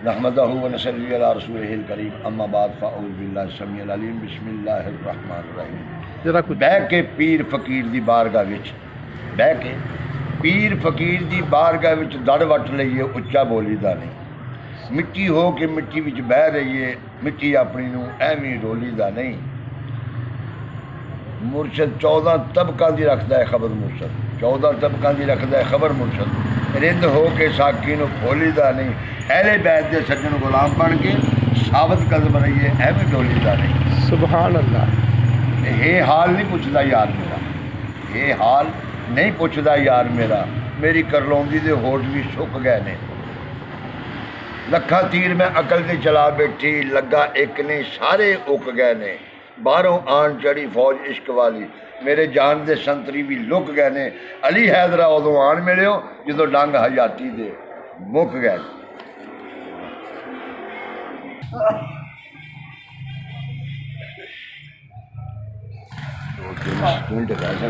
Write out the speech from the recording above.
रहमतहु व नसल्ली अला रसूलिहिल करीम अम्मा बाद फ़अऊज़ु बिल्लाहि समीउल अलीम बिस्मिल्लाहिर रहमानिर रहीम। जरा कुछ बह के पीर फकीर दी बारगाह विच बह के पीर फकीर दी बारगाह विच दड़ वट लईए उच्चा बोलीदा नहीं। मिट्टी हो के मिट्टी विच बह रहीए मिट्टी अपनी नूं एवें रोलीदा नहीं। मुरशद 14 तबकों की रखता है खबर। मुरशद 14 तबकों की रखता है खबर। मुरशद रिंद हो के साकी नूं खोलीदा नहीं। अहले बैत के सज्जन गुलाम बन के साबित कदम रहीए एवें डोलीदा नहीं। सुभान अल्लाह। ये हाल नहीं पुछदा यार मेरा, ये हाल नहीं पुछदा यार मेरा। मेरी करलौंदी दे होठ भी सुक गए ने। लखा तीर मैं अकल ते चला बैठी लगा एक ने सारे उक गए ने। बाहरों आन चढ़ी फौज इश्क वाली मेरे जान दे संतरी भी लुक गए ने। अली हैदरा उदों आन मिलियो जो डंग हजाती दे मुक गए। मिनट कैसा